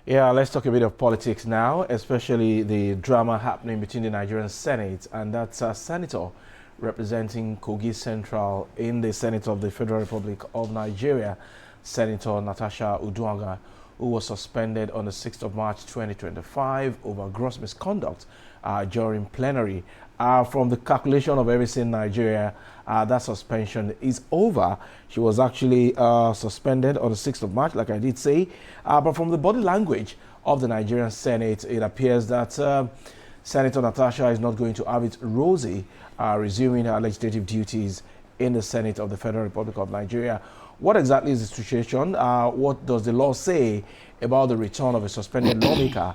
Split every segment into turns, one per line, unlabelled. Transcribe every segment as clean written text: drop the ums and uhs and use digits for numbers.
Yeah, let's talk a bit of politics now, especially the drama happening between the Nigerian Senate and that's a senator representing Kogi Central in the Senate of the Federal Republic of Nigeria, Senator Natasha Akpoti-Uduaghan, who was suspended on the 6th of March 2025 over gross misconduct during plenary. From the calculation of everything in Nigeria, that suspension is over. She was actually suspended on the 6th of March, like I did say. But from the body language of the Nigerian Senate, it appears that Senator Natasha is not going to have it rosy, resuming her legislative duties in the Senate of the Federal Republic of Nigeria. What exactly is the situation? What does the law say about the return of a suspended lawmaker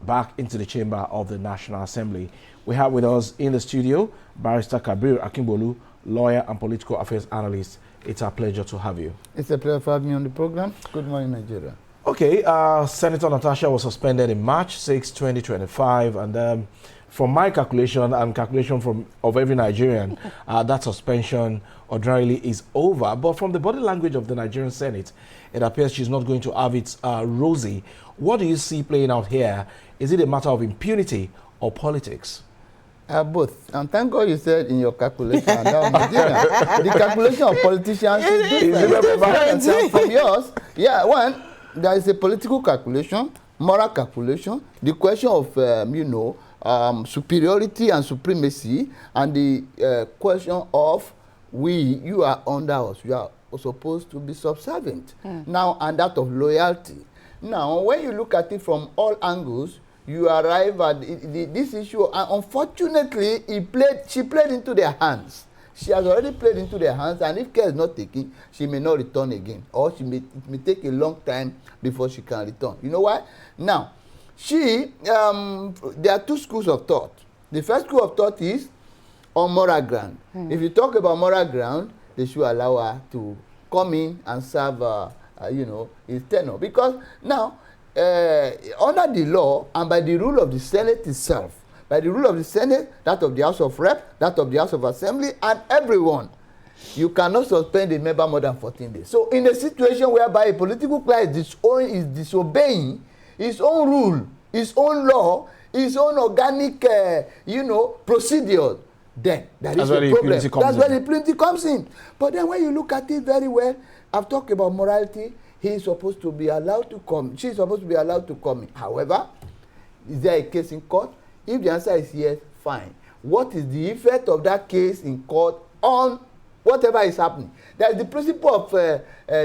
back into the chamber of the National Assembly? We have with us in the studio Barrister Kabir Akimbolu, lawyer and political affairs analyst. It's our pleasure to have you.
It's a pleasure for having me on the program. Good morning, Nigeria.
Okay, Senator Natasha was suspended in March 6, 2025, and from my calculation and calculation of every Nigerian, that suspension ordinarily is over. But from the body language of the Nigerian Senate, it appears she's not going to have it rosy. What do you see playing out here? Is it a matter of impunity or politics?
Both. And thank God you said in your calculation, the calculation of politicians is different from yours. Yeah, one, there is a political calculation, moral calculation, the question of, superiority and supremacy, and the question of you are under us, you are supposed to be subservient. Now, and that of loyalty. Now, when you look at it from all angles, you arrive at this issue, and unfortunately, she played into their hands. She has already played into their hands, and if care is not taken, she may not return again, or it may take a long time before she can return. You know why? Now, there are two schools of thought. The first school of thought is on moral ground. If you talk about moral ground, they should allow her to come in and serve, his tenure. Because now, under the law and by the rule of the Senate itself, by the rule of the Senate, that of the House of Rep, that of the House of Assembly, and everyone, you cannot suspend a member more than 14 days. So in a situation whereby a political class is disobeying his own rule, his own law, his own organic, procedure, then there is a problem. That's where the impunity comes in. But then when you look at it very well, I've talked about morality. He is supposed to be allowed to come. She is supposed to be allowed to come in. However, is there a case in court? If the answer is yes, fine. What is the effect of that case in court on whatever is happening? There is the principle of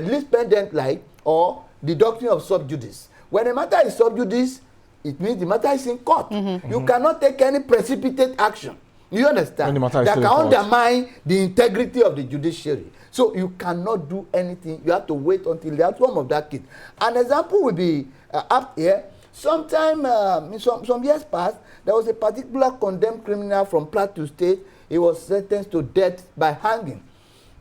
least pendent like, or the doctrine of sub judice. When a matter is sub judice, it means the matter is in court. You cannot take any precipitate action. You understand? That can undermine the integrity of the judiciary. So you cannot do anything. You have to wait until the outcome of that case. An example will be up here. Sometime, some years past, there was a particular condemned criminal from Plateau State. He was sentenced to death by hanging.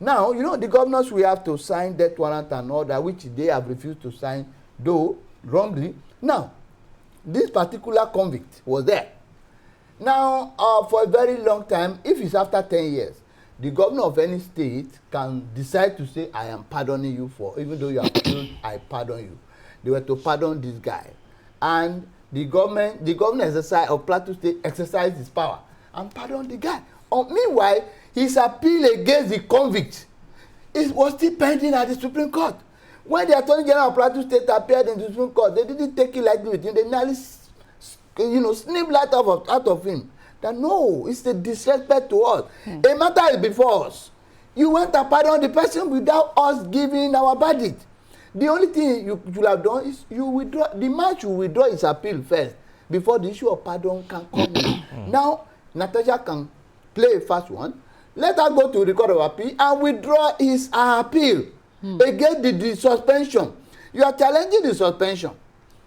Now, the governors will have to sign death warrant and order, which they have refused to sign, though wrongly. Now, this particular convict was there. Now, for a very long time, if it's after 10 years, the governor of any state can decide to say, I am pardoning you for, even though you are killed, I pardon you. They were to pardon this guy. And the governor of Plateau State exercised his power and pardoned the guy. Meanwhile, his appeal against the convict was still pending at the Supreme Court. When the Attorney General of Plateau State appeared in the Supreme Court, they didn't take it lightly with him. They nearly snip light out of him. That no, it's a disrespect to us. A matter is before us. You went and pardon the person without us giving our verdict. The only thing you should have done is you withdraw. The man should withdraw his appeal first before the issue of pardon can come in. Now, Natasha can play a fast one. Let her go to the Court of Appeal and withdraw his appeal against the suspension. You are challenging the suspension.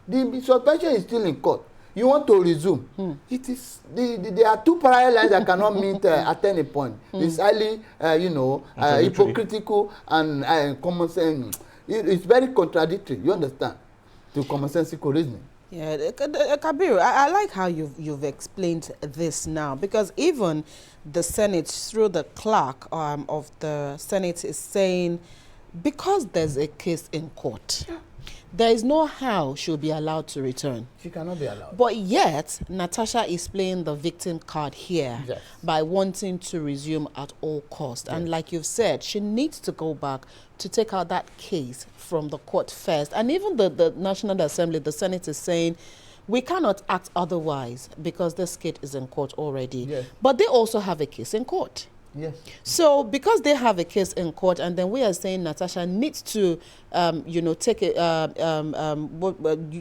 The suspension is still in court. You want to resume. It is there are two parallel lines that cannot meet at any point. It's highly hypocritical and common sense. It's very contradictory. You understand? To commonsensical reasoning.
Yeah, Kabir, I like how you've explained this now, because even the Senate, through the clerk of the Senate, is saying because there's a case in court, There is no how she'll be allowed to return.
She cannot be allowed.
But yet, Natasha is playing the victim card here by wanting to resume at all costs. And like you've said, she needs to go back to take out that case from the court first. And even the National Assembly, the Senate is saying, we cannot act otherwise because this case is in court already.
Yes.
But they also have a case in court.
Yes.
So because they have a case in court, and then we are saying Natasha needs to, take a,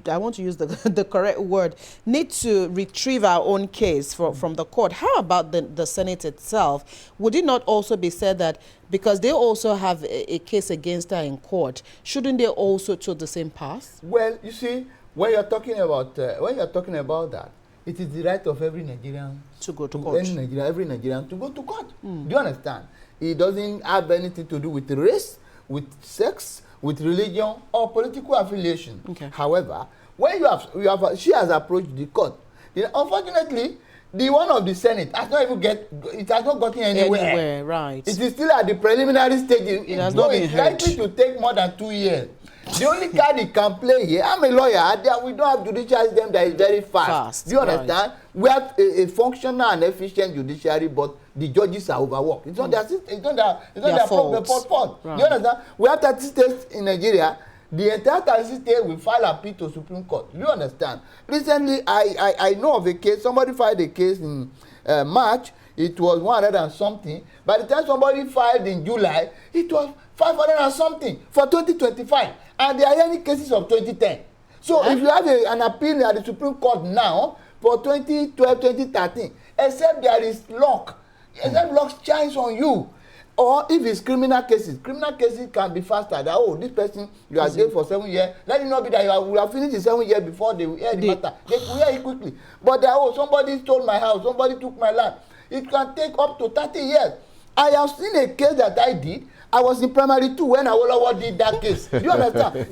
I want to use the correct word, need to retrieve our own case from the court. How about the Senate itself? Would it not also be said that because they also have a case against her in court, shouldn't they also take the same path?
Well, you see, when you're talking about that, it is the right of every Nigerian
to go to court.
Every Nigerian to go to court. Do you understand? It doesn't have anything to do with race, with sex, with religion, or political affiliation.
Okay.
However, when she has approached the court. Unfortunately, the one of the Senate has not gotten anywhere.
Right.
It is still at the preliminary stage.
It has not been heard.
It's likely to take more than 2 years. The only card he can play here, I'm a lawyer, we don't have judicial system that is very fast. Do you understand? Right. We have a functional and efficient judiciary, but the judges are overworked. It's not their fault.
Right.
Do you understand? We have 30 states in Nigeria. The entire 30 states will file appeal to Supreme Court. Do you understand? Recently, I know of a case. Somebody filed a case in March. It was 100 and something. By the time somebody filed in July, it was 500 and something for 2025. And there are any cases of 2010. So if you have an appeal at the Supreme Court now for 2012, 2013, except there is luck, except luck shines on you, or if it's criminal cases can be faster. That, this person, you are jailed for 7 years. Let it not be that you have finished the 7 years before they will hear the matter. They will hear it quickly. But that, somebody stole my house, somebody took my land. It can take up to 30 years. I have seen a case that I did. I was in primary 2 when Awolowo did that case. Do you understand?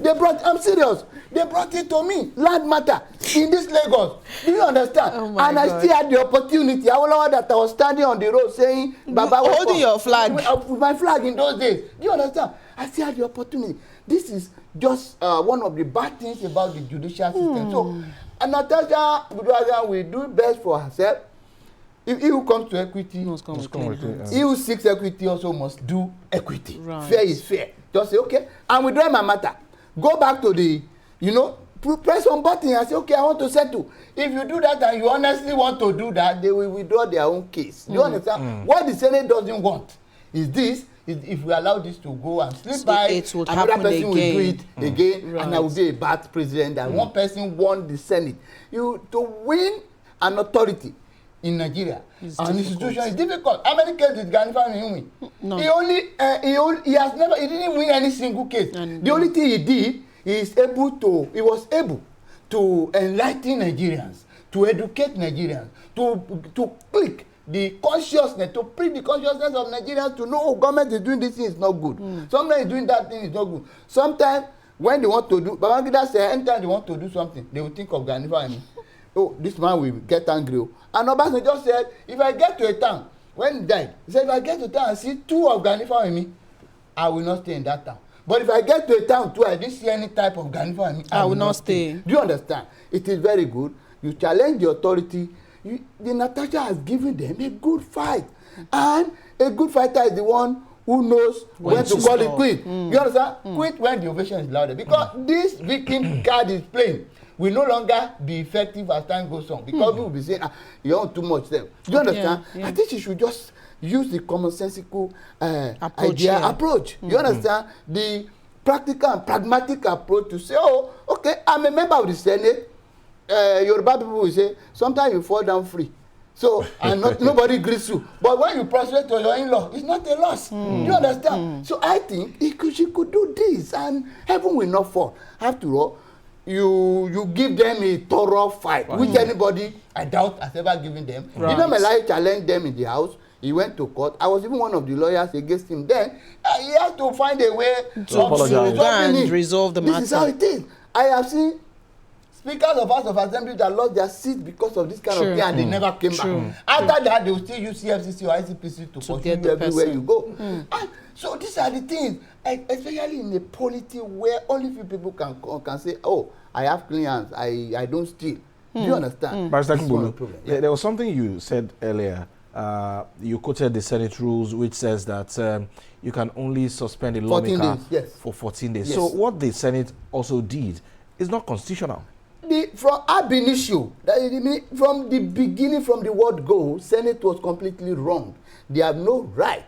I'm serious. They brought it to me, land matter, in this Lagos. Do you understand?
Oh my God.
I still had the opportunity. Awolowo that I was standing on the road saying, Baba,
holding your flag.
With my flag in those days. Do you understand? I still had the opportunity. This is just one of the bad things about the judicial system. So, Natasha Akpoti-Uduaghan will do best for herself. If he who comes to equity, he who seeks equity also must do equity.
Right.
Fair is fair. Just say, okay, I'm withdrawing my matter. Go back to the, press one button and say, okay, I want to settle. If you do that and you honestly want to do that, they will withdraw their own case. Do you understand? What the Senate doesn't want is this. If we allow this to go and slip by, another person will do it again, and I will be a bad president. That one person won the Senate. To win an authority in Nigeria, an institution is difficult. How many cases did Gani Family win? No. He didn't win any single case. The only thing he did is he was able to enlighten Nigerians, to educate Nigerians, to click the consciousness, to prick the consciousness of Nigerians to know, government is doing this thing is not good. Sometimes doing that thing is not good. Sometimes when they want to do, Babangida said, anytime they want to do something, they will think of Gani Family. Oh, this man will get angry. And Obasanjo just said, if I get to a town, when he died, he said, if I get to a town and see 2 of Gani Family, I will not stay in that town. But if I get to a town too, I didn't see any type of Gani Family, I will not stay. Do you understand? It is very good. You challenge the authority. The Natasha has given them a good fight. And a good fighter is the one who knows when to call it quit. You understand? Quit when the ovation is louder. Because this victim card is playing will no longer be effective as time goes on, because people will be saying, you own too much them. Do you understand? I think she should just use the commonsensical approach. You understand? The practical and pragmatic approach to say, oh, okay, I'm a member of the Senate. Yoruba people will say, sometimes you fall down free. So, and nobody greets you. But when you prostrate to your in-law, it's not a loss. Do you understand? So I think she could do this, and heaven will not fall. After all, you give them a thorough fight, which anybody, I doubt, has ever given them. Right. You know, Melai challenged them in the house. He went to court. I was even one of the lawyers against him then. He had to find a way
to apologize and resolve the matter.
This is how it is. I have seen speakers of House of Assembly that lost their seats because of this kind of thing, and they never came back. After that, they will still use CFCC or ICPC to pursue you everywhere you go. And so these are the things. especially in a polity where only few people can say, oh, I have clean hands, I don't steal. Do you understand?
Barrister
This is one of
Kimbulu,
the problem.
there was something you said earlier. You quoted the Senate rules, which says that you can only suspend a
14
lawmaker
days, yes.
for 14 days.
Yes.
So what the Senate also did is not constitutional.
From ab initio, from the beginning, from the word go, Senate was completely wrong. They have no right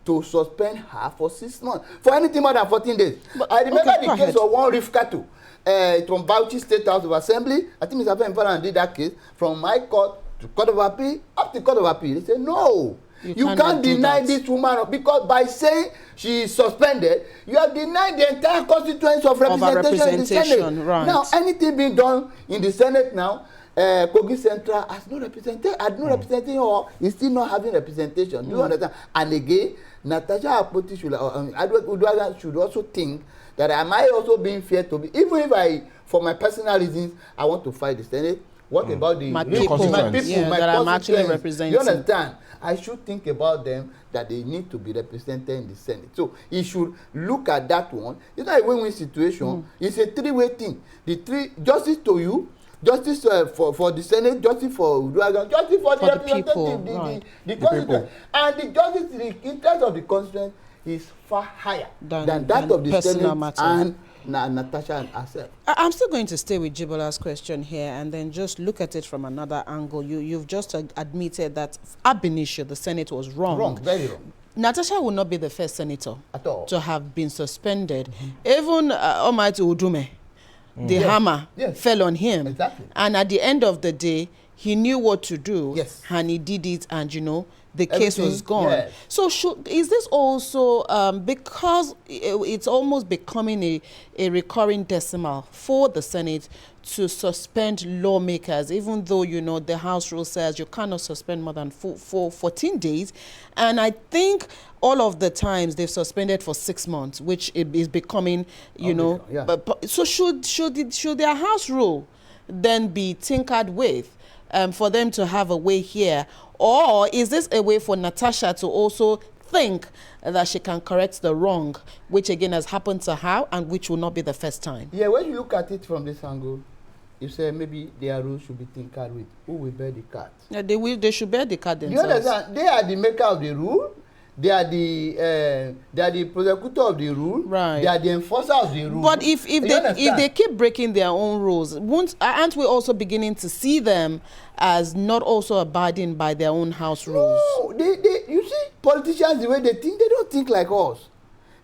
to suspend her for 6 months for anything more than 14 days. But, I remember the case of one Rifkatu from Bauchi State House of Assembly. I think Mr. Femfaran did that case from my court to Court of Appeal up to Court of Appeal. They said no. You can't deny this woman because by saying she is suspended, you have denied the entire constituency of representation in the Senate.
Right.
Now, anything being done in the Senate now, Kogi Central has no representation, or is still not having representation. Do you understand? And again, Natasha Akpoti-Uduaghan should also think that am I also being fair to be, even if for my personal reasons, I want to fight the Senate. What about
my people, that I'm actually representing?
You understand? I should think about them, that they need to be represented in the Senate. So he should look at that one. It's not a win-win situation. It's a three-way thing. Justice to you, justice for the Senate, justice for Uduaghan, justice for the representative, the constituent. And the justice, the interest of the constituent is far higher than that of the Senate matter. And Natasha and herself.
I'm still going to stay with Jibola's question here and then just look at it from another angle. You've just admitted that ab initio the Senate was wrong.
Wrong, very wrong.
Natasha will not be the first senator
at all
to have been suspended. Even Almighty Udume, the hammer fell on him.
Exactly.
And at the end of the day, he knew what to do.
Yes.
And he did it, and the case was gone.
Yes.
So is this also, because it's almost becoming a recurring decimal for the Senate to suspend lawmakers, even though, the House rule says you cannot suspend more than 14 days. And I think all of the times they've suspended for 6 months, which is becoming, so should their House rule then be tinkered with for them to have a way here? Or is this a way for Natasha to also think that she can correct the wrong, which again has happened to her and which will not be the first time?
Yeah, when you look at it from this angle, you say maybe their rules should be tinkered with. Who will bear the cat?
Yeah, they should bear the cat themselves.
You understand? They are the maker of the rule. They are the prosecutor of the rule.
Right.
They are the enforcer of the rule.
But if they keep breaking their own rules, aren't we also beginning to see them as not also abiding by their own house rules?
No, you see, politicians, the way they think, they don't think like us.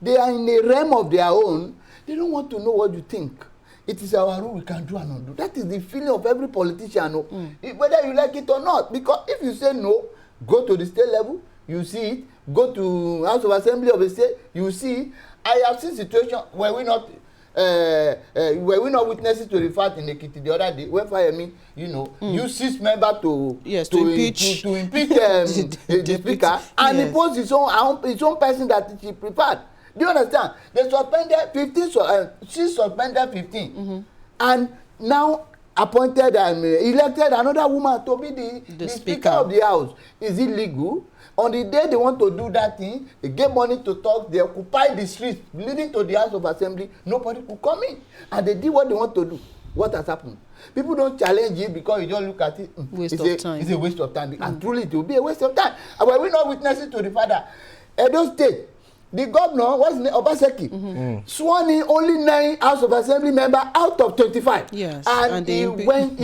They are in a realm of their own. They don't want to know what you think. It is our rule, we can do and undo. That is the feeling of every politician, whether you like it or not. Because if you say no, go to the state level, you see it. Go to House of Assembly of the state, you see it. I have seen situations where we not witnesses to the fact in Ekiti the other day when Fayemi, use 6 members to impeach the speaker, and he posed his own person that he prepared. Do you understand? They suspended 15, 6 suspended 15, and now appointed and elected another woman to be the speaker of the house. Is it legal? On the day they want to do that thing, they get money to talk, they occupy the streets leading to the House of Assembly, nobody could come in. And they did what they want to do. What has happened? People don't challenge it because you don't look at it. It's a waste of time. And truly it will be a waste of time. And when we're not witnessing to the father, Edo State, the governor, what's his name, Obaseki, sworn in only 9 House of Assembly members out of 25.
Yes.
And he went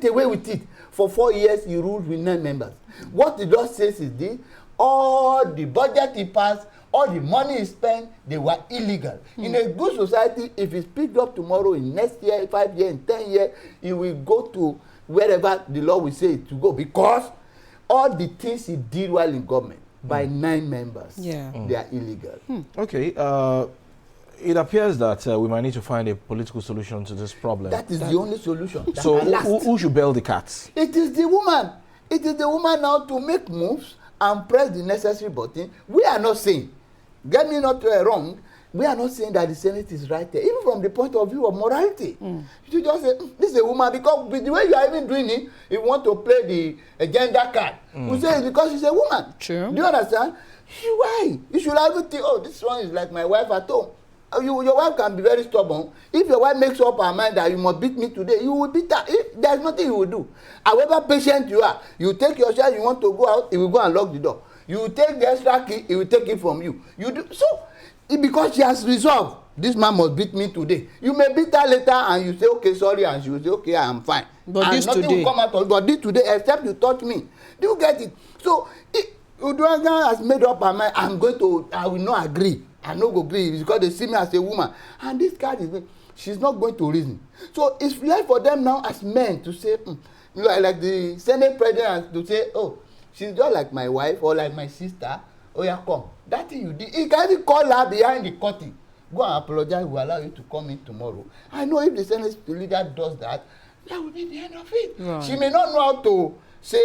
away with it. For 4 years, he ruled with 9 members. What the law says is this: all the budget he passed, all the money he spent, they were illegal. In a good society, if he's picked up tomorrow, in next year, 5 years, in 10 years, he will go to wherever the law will say to go, because all the things he did while in government by 9 members, they are illegal.
Okay. It appears that we might need to find a political solution to this problem.
That is the only solution.
So who should bail the cat?
It is the woman. It is the woman now to make moves and press the necessary button. We are not saying, get me not wrong, we are not saying that the Senate is right there, even from the point of view of morality. You should just say, this is a woman, because with the way you are even doing it, if you want to play the gender card, you say it's because she's a woman.
True.
Do you understand? Why? You should have think, oh, this one is like my wife at home. Your wife can be very stubborn. If your wife makes up her mind that you must beat me today, you will beat her. There's nothing you will do. However patient you are, you take your child, you want to go out, he will go and lock the door. You take the extra key, he will take it from you. You do so because she has resolved. This man must beat me today. You may beat her later and you say, okay, sorry, and she will say, okay, I am fine.
But
and
this
nothing
today.
will come out of it. But this today, except you touch me. Do you get it? So, Uduaghan has made up her mind, I will not agree. I no go agree because they see me as a woman. And this card is, she's not going to reason. So, it's left for them now as men to say, like the Senate president to say, oh, she's just like my wife or like my sister. Oh, yeah, come. That thing you did. He can even call her behind the curtain. Go and apologize. We'll allow you to come in tomorrow. I know if the Senate leader does that, that will be the end of it. Right. She may not know how to say,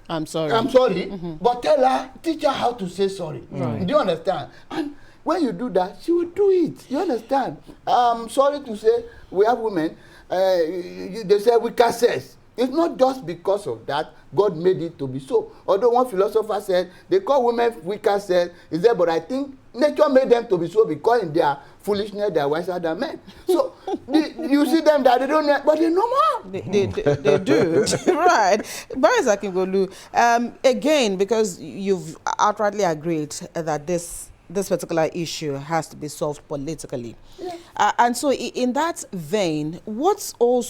I'm sorry, but tell her, teach her how to say sorry. Right. Do you understand? And when you do that, she will do it. You understand? Sorry to say, we have women, they say weaker sex. It's not just because of that God made it to be so. Although one philosopher said they call women weaker sex, he said, but I think nature made them to be so because in their foolishness they are wiser than men. So you see them that they don't know, but they know more.
They do. Right. Barrister Akingbolu, again, because you've outrightly agreed that this particular issue has to be solved politically. Yeah. And so in that vein, what role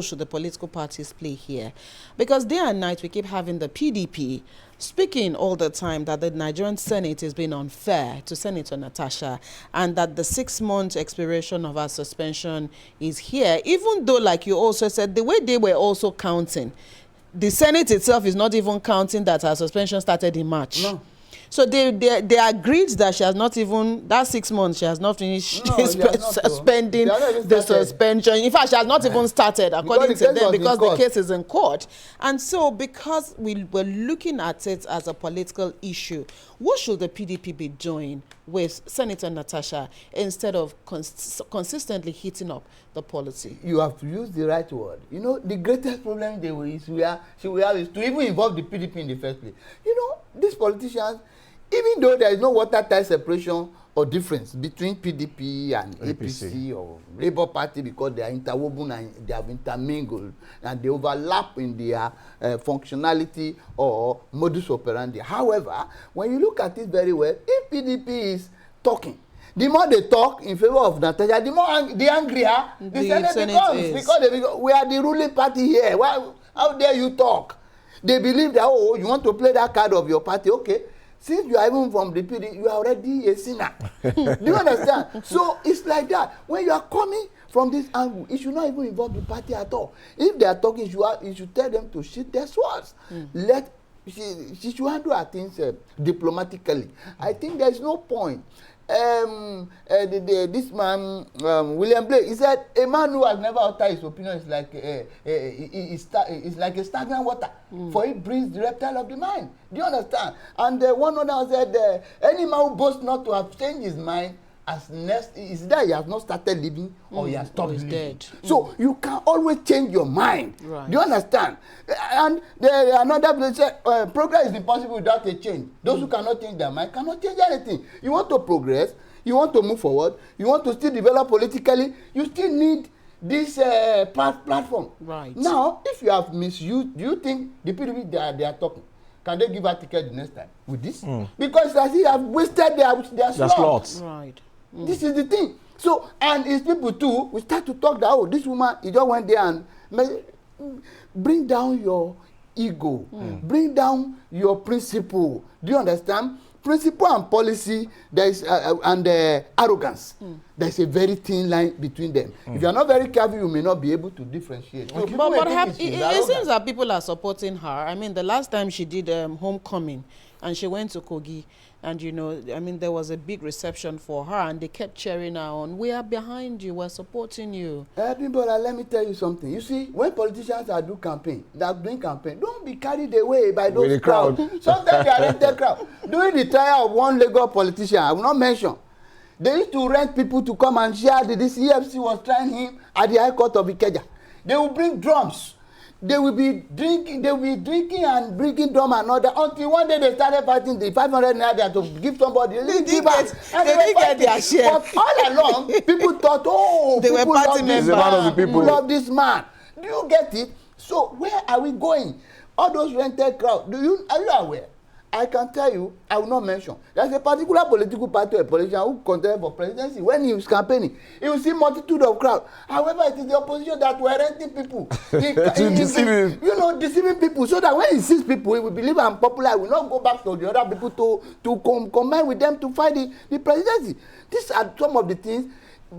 should the political parties play here? Because day and night we keep having the PDP speaking all the time that the Nigerian Senate is being unfair to Senator Natasha and that the 6-month expiration of her suspension is here, even though, like you also said, the way they were also counting, the Senate itself is not even counting that her suspension started in March. No. So they agreed that she has not even, that 6 months, she has not finished suspending the suspension. In fact, she has not even started, according to them, because the case is in court. And so because we were looking at it as a political issue, what should the PDP be doing with Senator Natasha instead of consistently hitting up the policy?
You have to use the right word. You know, the greatest problem she will have is to even involve the PDP in the first place. You know, these politicians, even though there is no watertight separation or difference between PDP and APC or Labour Party because they are interwoven and they have intermingled and they overlap in their functionality or modus operandi. However, when you look at it very well, if PDP is talking, the more they talk in favor of Natasha, the angrier the Senate becomes. Because we are the ruling party here. How dare you talk? They believe that, oh, you want to play that card of your party, okay. Since you are even from the PD, you are already a sinner. Do you understand? So it's like that. When you are coming from this angle, it should not even involve the party at all. If they are talking, you should tell them to shoot their swords. She should handle her things diplomatically. I think there is no point. This man, William Blake, he said a man who has never uttered his opinion is like a stagnant water, for it brings the reptile of the mind. Do you understand? And one other said, any man who boasts not to have changed his mind is that he has not started living or he has stopped living. Dead. So you can always change your mind. Right. Do you understand? And another place said, progress is impossible without a change. Those who cannot change their mind cannot change anything. You want to progress, you want to move forward, you want to still develop politically, you still need this platform. Right. Now, if you have misused, do you think the PDP they are talking? Can they give her ticket the next time with this? Because as they have wasted their slots. Right. This is the thing. So, and it's people too, we start to talk that, oh, this woman, you just went there and bring down your ego, bring down your principle. Do you understand? Principle and policy, there is and arrogance. There is a very thin line between them. If you are not very careful, you may not be able to differentiate. So
but it seems that people are supporting her. I mean, the last time she did homecoming, and she went to Kogi, and you know, I mean, there was a big reception for her, and they kept cheering her on. We are behind you. We're supporting you.
People, let me tell you something. You see, when politicians are doing campaign, don't be carried away by those crowds. Sometimes they are rented crowd. During the trial of one Lagos politician, I will not mention, they used to rent people to come and share that this EFC was trying him at the High Court of Ikeja. They will bring drums. they will be drinking and bringing drum and all that until one day they started fighting the 500 naira to give somebody.
They didn't get their share.
But all along, people thought, oh,
they were party members.
People love this man. Do you get it? So where are we going? All those rented crowd. Are you aware? I can tell you, I will not mention. There's a particular political party or a politician who contended for presidency. When he was campaigning, he will see multitude of crowd. However, it is the opposition that were renting people. Deceiving people. So that when he sees people, he will believe I'm popular. He will not go back to the other people to combine with them to fight the presidency. These are some of the things.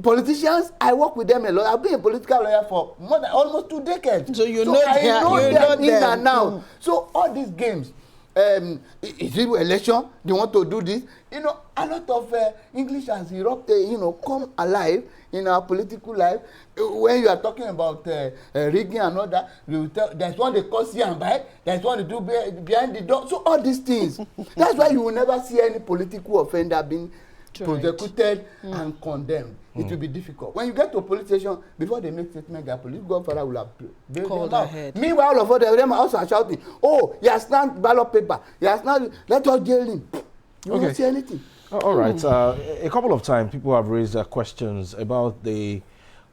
Politicians, I work with them a lot. I've been a political lawyer for almost 2 decades.
So I know them in and out.
So all these games, is it election? They want to do this. A lot of English has erupted, come alive in our political life. When you are talking about rigging and all that, there's one they call see and buy, there's one they do behind the door. So all these things. That's why you will never see any political offender being prosecuted and condemned. It will be difficult. When you get to a police station, before they make statement, the police godfather will have called ahead. Meanwhile, all of them are also shouting, oh, he has not ballot paper. He has not, let us jail him. You won't see anything.
All right. A couple of times, people have raised questions about the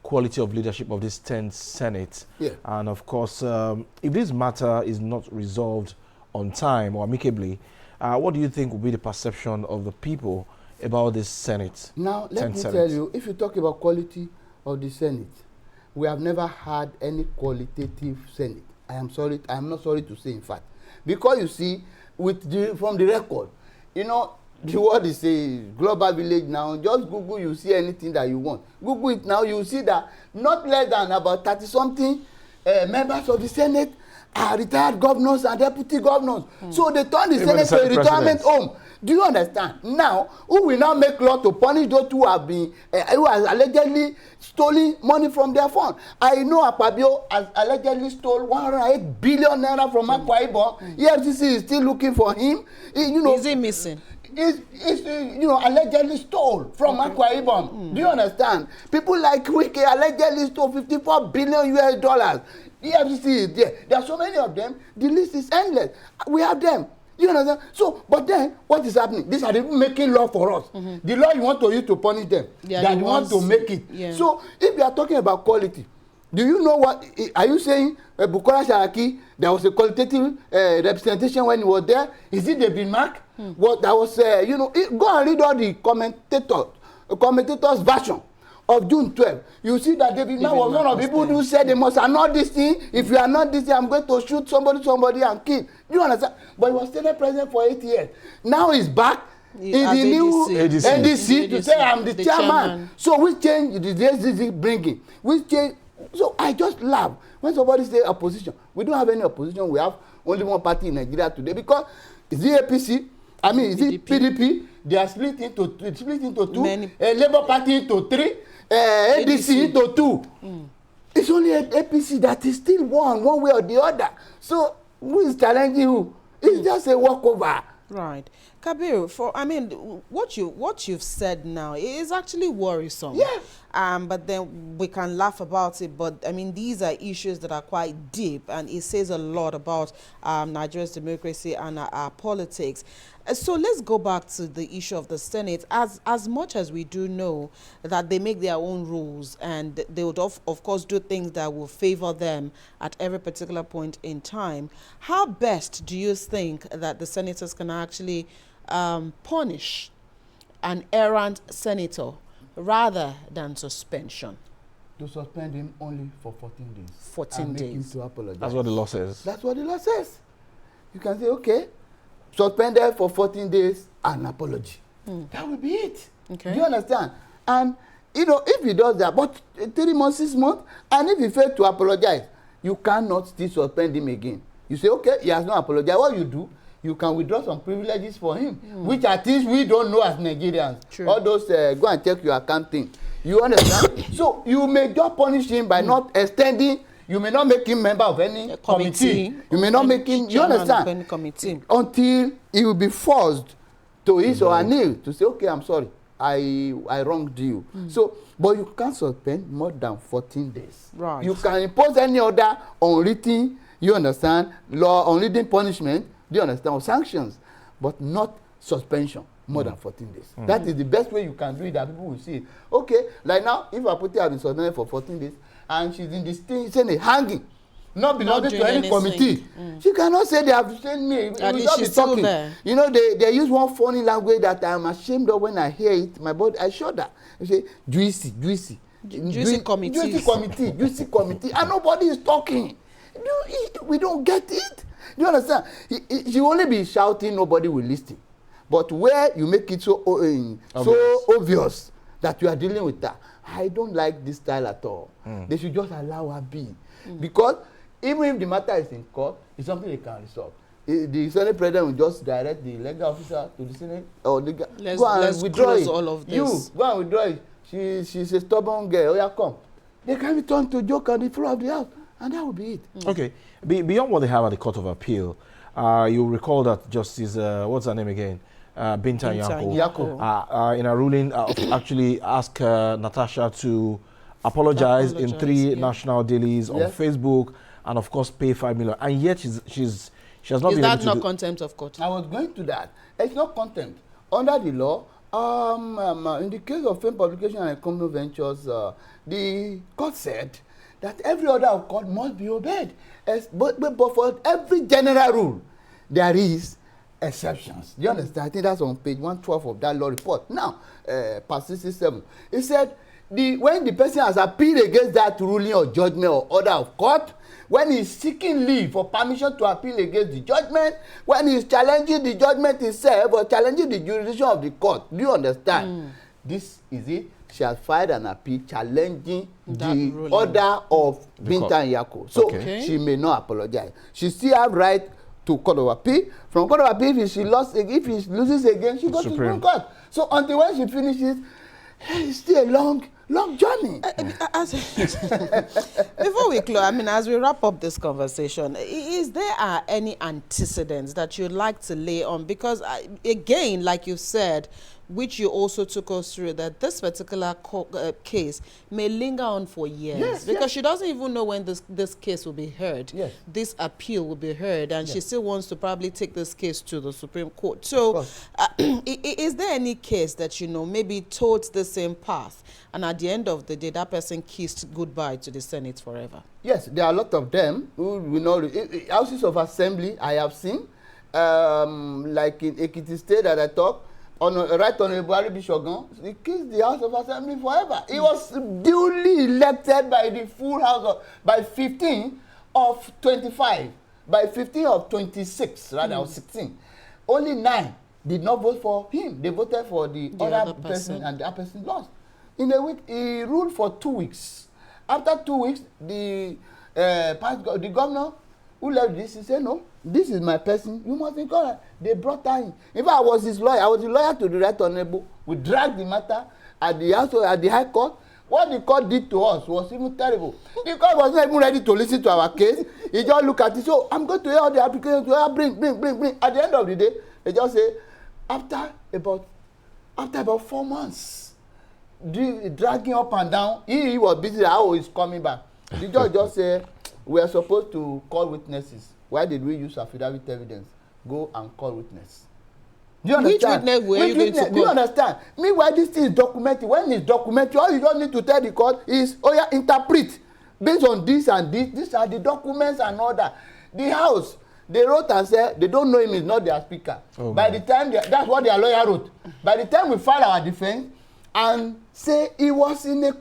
quality of leadership of this 10th Senate.
Yeah.
And of course, if this matter is not resolved on time or amicably, what do you think will be the perception of the people about this Senate?
Now, let me tell you, if you talk about quality of the Senate, we have never had any qualitative Senate. I am not sorry to say, in fact. Because you see, from the record, the world is a global village now. Just Google, you see anything that you want. Google it now, you see that not less than about 30-something members of the Senate are retired governors and deputy governors. So they turn the Senate to a retirement home. Do you understand? Now, who will now make law to punish those who have been, who has allegedly stolen money from their fund? I know Akpabio has allegedly stole 108 billion naira from Akwa Ibom. EFCC is still looking for him.
Is he missing?
Is allegedly stole from Akwa Ibom. Do you understand? People like Wike allegedly stole $54 billion US. EFCC is there. There are so many of them. The list is endless. We have them. You understand? So, but then, what is happening? These are the people making law for us. The law you want to use to punish them. That you want to make it. Yeah. So, if you are talking about quality, do you know what? Are you saying Bukola Saraki, there was a qualitative representation when he was there? Is it David Mark? What that was, go and read all the commentators' version of June 12. You see that David Mark was one of the people who said they must annul this thing. If you are not this thing, I'm going to shoot somebody and kill. You understand? But he was Senate president for 8 years. Now he's back in the new NDC to say I'm the chairman. So which change is this bringing? Which change? So I just laugh when somebody say opposition. We don't have any opposition. We have only one party in Nigeria today because is it APC? I mean, is it PDP? They are split into two. Labour Party into 3. ADC into 2. It's only APC that is still one way or the other. So who is challenging who? It's just a walkover.
Right. Kabir, what you've said now is actually worrisome.
Yeah.
But then we can laugh about it. But these are issues that are quite deep, and it says a lot about Nigeria's democracy and our politics. So let's go back to the issue of the Senate. As much as we do know that they make their own rules and they would of course do things that will favor them at every particular point in time, how best do you think that the senators can actually punish an errant senator rather than suspension?
To suspend him only for 14 days.
14
and
days.
Make him to apologize.
That's what the law says.
That's what the law says. You can say, okay, suspended for 14 days and apology. That will be it.
Okay.
Do you understand? And, if he does that, but 3 months, 6 months, and if he fails to apologize, you cannot still suspend him again. You say, okay, he has not apologized. What you do, you can withdraw some privileges for him, which are things we don't know as Nigerians. True. All those, go and check your account thing. You understand? So you may just punish him by not extending. You may not make him member of any committee. You may not make him, you understand? Until he will be forced to his or her knee to say, okay, I'm sorry. I wronged you. So, but you can't suspend more than 14 days.
Right.
You can impose any other unwritten, you understand, law, unwritten punishment, do you understand, or sanctions, but not suspension more than 14 days. That is the best way you can do it, that people will see it. Okay, like now, if Akpoti has been suspended for 14 days and she's in the Senate hanging, not belonging to any committee, she cannot say they have sent me.
At least she's still there.
You know, they use one funny language that I'm ashamed of when I hear it. My body, I shudder. They say, juicy committee, and nobody is talking. We don't get it. Do you understand? You only be shouting, nobody will listen. But where you make it so obvious that you are dealing with that, I don't like this style at all. They should just allow her be. Because even if the matter is in court, it's something they can resolve. The Senate President will just direct the legal officer to the Senate, or go and withdraw it. All of this. You go and withdraw it. She's a stubborn girl. Oh, yeah, come. They can return to joke on the floor of the house, and that will be it.
Okay. Beyond what they have at the Court of Appeal, you recall that Justice, what's her name again? Binta Nyako. In a ruling, actually asked Natasha to apologize in 3 national dailies on Facebook, and of course pay 5 million. And yet she has not been able to. Is that not
contempt of court?
I was going to that. It's not contempt. Under the law, in the case of film publication and criminal ventures, the court said that every order of court must be obeyed. But for every general rule, there is exceptions. Do you understand? I think that's on page 112 of that law report. Now, part 67, it said, when the person has appealed against that ruling or judgment or order of court, when he is seeking leave for permission to appeal against the judgment, when he is challenging the judgment itself or challenging the jurisdiction of the court, do you understand? This is it. She has filed an appeal challenging the order of Binta Nyako. So she may not apologize. She still have right to Court of Appeal. From Court of Appeal, if she loses again, she goes to Supreme Court. So until when she finishes, it's still a long journey.
Before we close, as we wrap up this conversation, is there any antecedents that you'd like to lay on? Because again, like you said, which you also took us through, that this particular case may linger on for years, because she doesn't even know when this case will be heard. This appeal will be heard, and she still wants to probably take this case to the Supreme Court. So is there any case that, maybe towards the same path, and at the end of the day, that person kissed goodbye to the Senate forever? Yes,
there are a lot of them who we know. Houses of Assembly I have seen, like in Ekiti State that I talked, Right Honorable Bishogan, he kissed the House of Assembly forever. He was duly elected by the full House by 15 of 25, by 15 of 26, rather, or 16. Only 9 did not vote for him. They voted for the other person, and the other person lost. In a week, he ruled for 2 weeks. After 2 weeks, the governor who left this, he said, no, this is my person, you must incur her. They brought her in. In fact, I was his lawyer. I was the lawyer to the Right Honorable. We dragged the matter at the High Court. What the court did to us was even terrible. The court was not even ready to listen to our case. He just looked at it. So I'm going to hear all the applications. Bring. At the end of the day, they just say, after about 4 months, dragging up and down, he was busy. How he's coming back. The judge just said, we are supposed to call witnesses. Why did we use affidavit evidence? Go and call witness. Do you understand?
Which witness were you going to call?
Do you understand? Meanwhile, this thing is documented. When it's documented, all you don't need to tell the court is, interpret. Based on this and this, these are the documents and all that. The House, they wrote and said, they don't know him, is not their speaker. By the time, that's what their lawyer wrote. By the time we filed our defense, and say he was in a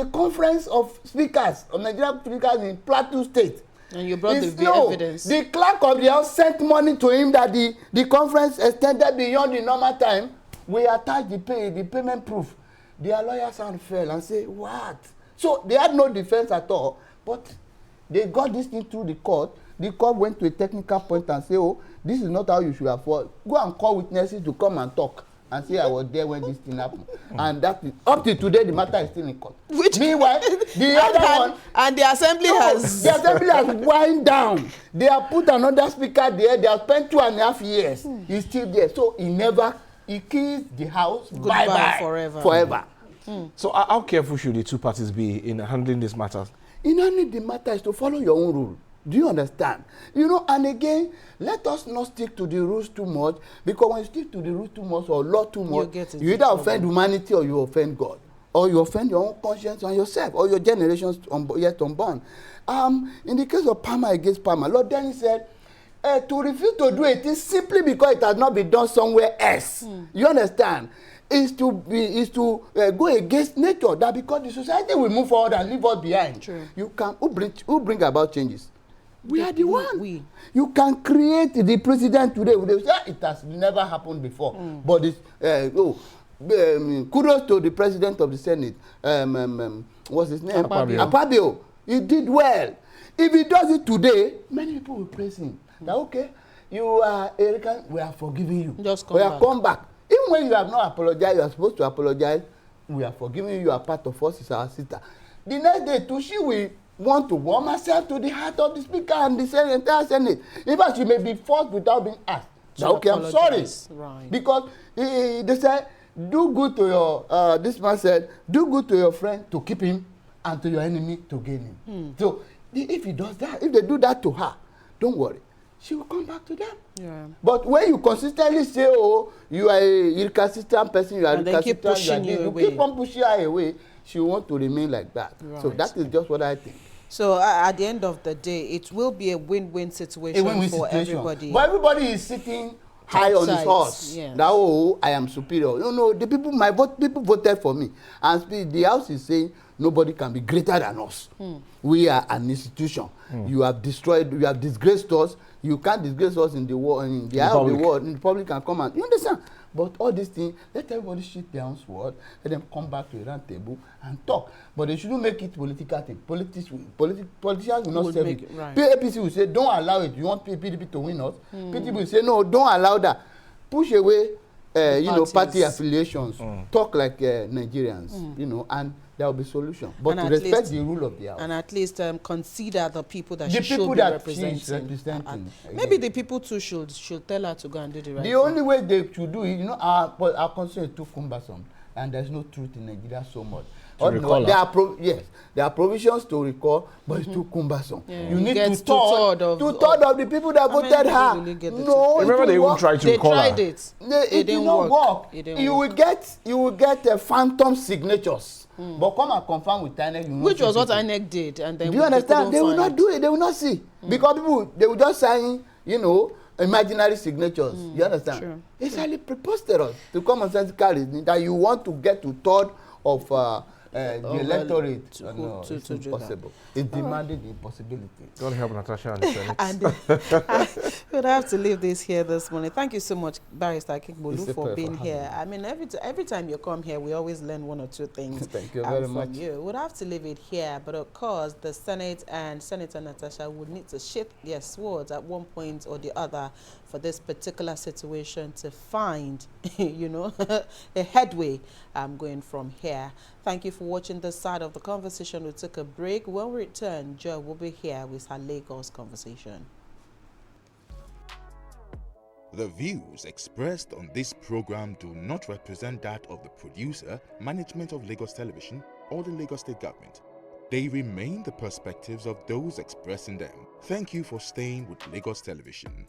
conference of speakers, of Nigerian speakers in Plateau State. And you brought the evidence. The clerk of the House sent money to him that the conference extended beyond the normal time. We attached the payment proof. Their lawyers fell and say, what? So they had no defense at all. But they got this thing through the court. The court went to a technical point and say, oh, this is not how you should have fought. Go and call witnesses to come and talk. And say I was there when this thing happened. And that is, up to today, the matter is still in court. Meanwhile, the other one... And the assembly has... The assembly has wind down. They have put another speaker there. They have spent 2.5 years. He's still there. So he never he keys the house,
Goodbye
bye-bye,
forever.
forever.
So how careful should the two parties be in handling this matter?
In handling the matter is to follow your own rule. Do you understand? You know, and again, let us not stick to the rules too much, because when you stick to the rules too much or law too much, you either offend humanity or you offend God, or you offend your own conscience and yourself, or your generations yet unborn. In the case of Palmer against Palmer, Lord Dennis said, to refuse to do it is simply because it has not been done somewhere else. You understand? Is to go against nature, that because the society will move forward and leave us behind.
True.
You can who bring about changes? We are the one.
We.
You can create the president today. They say it has never happened before. But it's, kudos to the president of the Senate. What's his name? Akpabio. He did well. If he does it today, many people will praise him. That okay, you are Erican, we are forgiving you.
Just
come back. Even when you have not apologized, you are supposed to apologize. We are forgiving you. You are part of us. Is our sister. The next day, too, she will want to warm herself to the heart of the speaker and the entire Senate. In fact, she may be forced without being asked. Okay, I'm sorry.
Right.
Because they said, do good to your, this man said, do good to your friend to keep him, and to your enemy to gain him. So if he does that, if they do that to her, don't worry. She will come back to them.
Yeah.
But when you consistently say, oh, you are a recalcitrant person, you are
and
recalcitrant, you keep on pushing her away, she want to remain like that.
Right.
So that is just what I think.
So at the end of the day, it will be a win-win situation for everybody.
But everybody is sitting high on his horse. Yes. That, oh, I am superior. No, the people, people voted for me. And the house is saying nobody can be greater than us. We are an institution. You have destroyed, you have disgraced us. You can't disgrace us in the world, in the eye of the world. In the public can come and, you understand? But all these things, let everybody shoot their own sword, let them come back to a round table and talk. But they shouldn't make it political thing. Politicians will not serve it. Right. APC will say, don't allow it. You want PDP to win us? PDP will say, no, don't allow that. Push away, party affiliations. Talk like Nigerians, and there will be solution. But to respect the rule of the house.
And at least consider the people that she should be representing. Maybe the people too should tell her to go and do the right thing.
The only way they should do it, our constitution is too cumbersome. And there's no truth in Nigeria so much. There are provisions to recall, but it's too cumbersome. Yeah. You need two-thirds of the people that voted her. No,
remember they even tried to recall her.
They tried it.
It did not work. You will get phantom signatures. But come and confirm with INEC.
Which was what INEC did. And then
do you understand? They will not do it. They will not see. Because people, they will just sign, imaginary signatures. You understand? Sure. It's highly preposterous to come and say that you want to get to third of the electorate. It's impossible. It's demanding the impossibility.
God help Natasha and the Senate.
And we'll have to leave this here this morning. Thank you so much, Barrister Akpoti-Uduaghan, for being here. I mean, every time you come here, we always learn one or two things.
Thank you very much.
We'll have to leave it here, but of course, the Senate and Senator Natasha would need to shift their swords at one point or the other for this particular situation to find, a headway going from here. Thank you for watching this side of the conversation. We'll take a break. When we return, Joe will be here with her Lagos conversation.
The views expressed on this program do not represent that of the producer, management of Lagos Television, or the Lagos State Government. They remain the perspectives of those expressing them. Thank you for staying with Lagos Television.